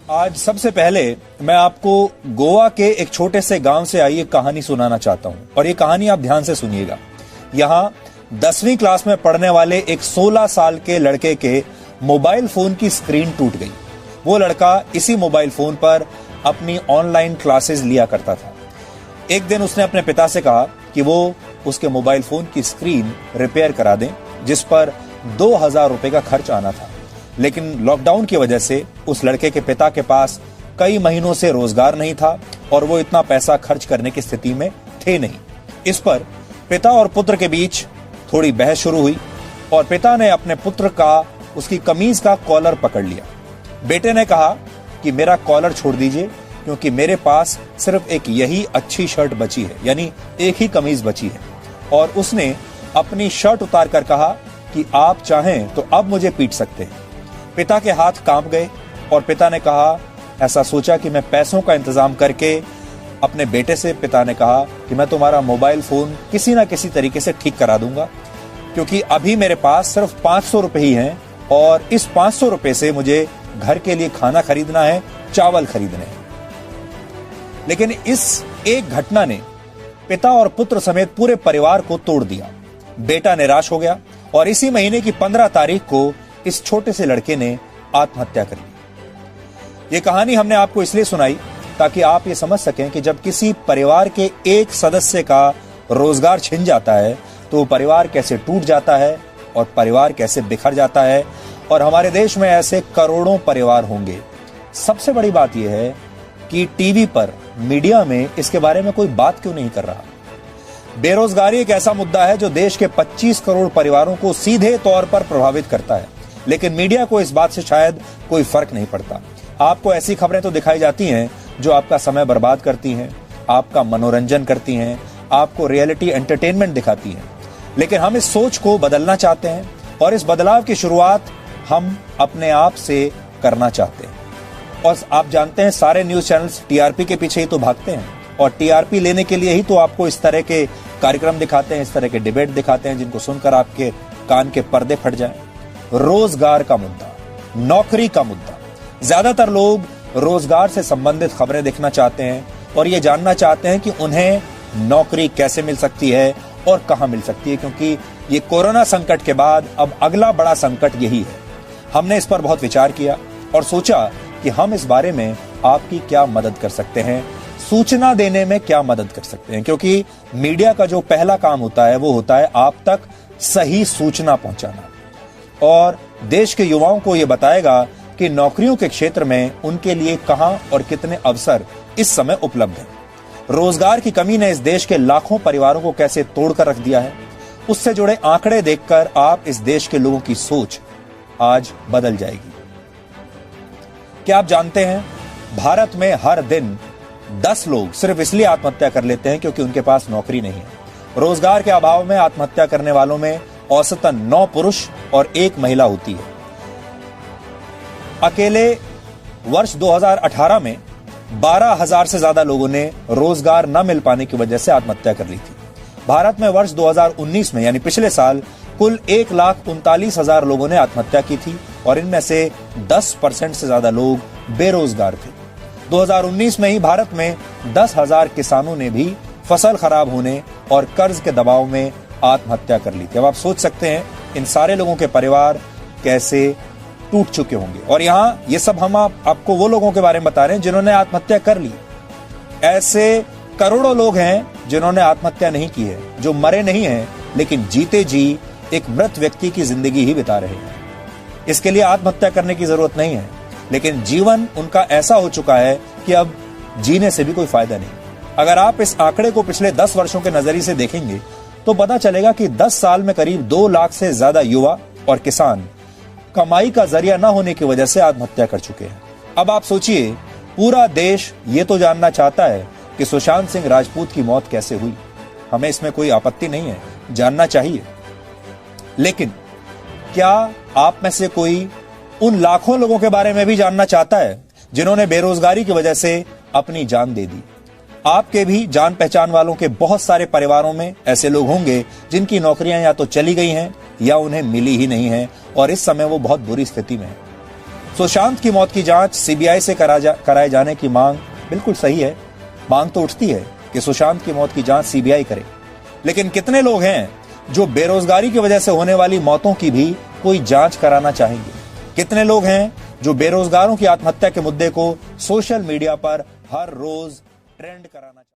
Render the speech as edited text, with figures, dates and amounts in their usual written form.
आज सबसे पहले मैं आपको गोवा के एक छोटे से गांव से आई एक कहानी सुनाना चाहता हूं और ये कहानी आप ध्यान से सुनिएगा। यहां 10वीं क्लास में पढ़ने वाले एक 16 साल के लड़के के मोबाइल फोन की स्क्रीन टूट गई। वो लड़का इसी मोबाइल फोन पर अपनी ऑनलाइन क्लासेस लिया करता था। एक दिन उसने अपने पिता से कहा कि वो उसके मोबाइल फोन की स्क्रीन रिपेयर करा दें, जिस पर 2000 रुपए का खर्च आना था। लेकिन लॉकडाउन की वजह से उस लड़के के पिता के पास कई महीनों से रोजगार नहीं था और वो इतना पैसा खर्च करने की स्थिति में थे नहीं। इस पर पिता और पुत्र के बीच थोड़ी बहस शुरू हुई और पिता ने अपने पुत्र का उसकी कमीज का कॉलर पकड़ लिया। बेटे ने कहा कि मेरा कॉलर छोड़ दीजिए क्योंकि मेरे पास सिर्फ एक यही अच्छी शर्ट बची है, यानी एक ही कमीज बची है। और उसने अपनी शर्ट उतार कर कहा कि आप चाहें तो अब मुझे पीट सकते हैं। पिता के हाथ कांप गए और पिता ने कहा, ऐसा सोचा कि मैं पैसों का इंतजाम करके अपने बेटे से पिता ने कहा कि मैं तुम्हारा मोबाइल फोन किसी ना किसी तरीके से ठीक करा दूंगा, क्योंकि अभी मेरे पास सिर्फ 500 रुपए ही हैं और इस 500 रुपए से मुझे घर के लिए खाना खरीदना है, चावल खरीदने हैं। लेकिन इस एक घटना ने पिता और पुत्र समेत पूरे परिवार को तोड़ दिया। बेटा निराश हो गया और इसी महीने की 15 तारीख को इस छोटे से लड़के ने आत्महत्या कर ली। ये कहानी हमने आपको इसलिए सुनाई ताकि आप ये समझ सकें कि जब किसी परिवार के एक सदस्य का रोजगार छिन जाता है तो परिवार कैसे टूट जाता है और परिवार कैसे बिखर जाता है। और हमारे देश में ऐसे करोड़ों परिवार होंगे। सबसे बड़ी बात यह है कि टीवी पर, मीडिया में इसके बारे में कोई बात क्यों नहीं कर रहा। बेरोजगारी एक ऐसा मुद्दा है जो देश के 25 करोड़ परिवारों को सीधे तौर पर प्रभावित करता है, लेकिन मीडिया को इस बात से शायद कोई फर्क नहीं पड़ता। आपको ऐसी खबरें तो दिखाई जाती हैं जो आपका समय बर्बाद करती हैं, आपका मनोरंजन करती हैं, आपको रियलिटी एंटरटेनमेंट दिखाती हैं। लेकिन हम इस सोच को बदलना चाहते हैं और इस बदलाव की शुरुआत हम अपने आप से करना चाहते हैं। और आप जानते हैं सारे न्यूज चैनल्स टीआरपी के पीछे ही तो भागते हैं और टीआरपी लेने के लिए ही तो आपको इस तरह के कार्यक्रम दिखाते हैं, इस तरह के डिबेट दिखाते हैं जिनको सुनकर आपके कान के पर्दे फट जाएं। रोजगार का मुद्दा, नौकरी का मुद्दा, ज्यादातर लोग रोजगार से संबंधित खबरें देखना चाहते हैं और ये जानना चाहते हैं कि उन्हें नौकरी कैसे मिल सकती है और कहां मिल सकती है, क्योंकि ये कोरोना संकट के बाद अब अगला बड़ा संकट यही है। हमने इस पर बहुत विचार किया और सोचा कि हम इस बारे में आपकी क्या मदद कर सकते हैं, सूचना देने में क्या मदद कर सकते हैं, क्योंकि मीडिया का जो पहला काम होता है वो होता है आप तक सही सूचना पहुंचाना और देश के युवाओं को यह बताएगा कि नौकरियों के क्षेत्र में उनके लिए कहां और कितने अवसर इस समय उपलब्ध हैं। रोजगार की कमी ने इस देश के लाखों परिवारों को कैसे तोड़कर रख दिया है, उससे जुड़े आंकड़े देखकर आप इस देश के लोगों की सोच आज बदल जाएगी। क्या आप जानते हैं भारत में हर दिन 10 लोग सिर्फ इसलिए आत्महत्या कर लेते हैं क्योंकि उनके पास नौकरी नहीं है। रोजगार के अभाव में आत्महत्या करने वालों में औसतन 9 पुरुष और 1 महिला होती है। अकेले वर्ष 2018 में 12,000 से ज्यादा लोगों ने रोजगार न मिल पाने की वजह से आत्महत्या कर ली थी। भारत में वर्ष 2019 में यानी पिछले साल कुल 1,39,000 लोगों ने आत्महत्या की थी और इनमें से 10% से ज्यादा लोग बेरोजगार थे। 2019 में ही भारत में 10,000 किसानों ने भी फसल खराब होने और कर्ज के दबाव में आत्महत्या कर ली थी। अब आप सोच सकते हैं इन सारे लोगों के परिवार कैसे टूट चुके होंगे। और यहां ये सब हम आपको वो लोगों के बारे में बता रहे हैं जिन्होंने आत्महत्या कर ली। ऐसे करोड़ों लोग हैं जिन्होंने आत्महत्या नहीं की है, जो मरे नहीं हैं लेकिन जीते जी एक मृत व्यक्ति की जिंदगी ही बिता रहे हैं। इसके लिए आत्महत्या करने की जरूरत नहीं है, लेकिन जीवन उनका ऐसा हो चुका है कि अब जीने से भी कोई फायदा नहीं। अगर आप इस आंकड़े को पिछले 10 वर्षों के नजरिए से देखेंगे तो पता चलेगा कि 10 साल में करीब 2 लाख से ज्यादा युवा और किसान कमाई का जरिया न होने की वजह से आत्महत्या कर चुके हैं। अब आप सोचिए, पूरा देश ये तो जानना चाहता है कि सुशांत सिंह राजपूत की मौत कैसे हुई। हमें इसमें कोई आपत्ति नहीं है, जानना चाहिए। लेकिन क्या आप में से कोई उन लाखों लोगों के बारे में भी जानना चाहता है जिन्होंने बेरोजगारी की वजह से अपनी जान दे दी? आपके भी जान पहचान वालों के बहुत सारे परिवारों में ऐसे लोग होंगे जिनकी नौकरियां या तो चली गई हैं या उन्हें मिली ही नहीं है और इस समय वो बहुत बुरी स्थिति में है। सुशांत की मौत की जांच सीबीआई से कराए जाने की मांग बिल्कुल सही है। मांग तो उठती है कि सुशांत की मौत की जांच सीबीआई करे, लेकिन कितने लोग हैं जो बेरोजगारी की वजह से होने वाली मौतों की भी कोई जांच कराना चाहेंगे? कितने लोग हैं जो बेरोजगारों की आत्महत्या के मुद्दे को सोशल मीडिया पर हर रोज ट्रेंड कराना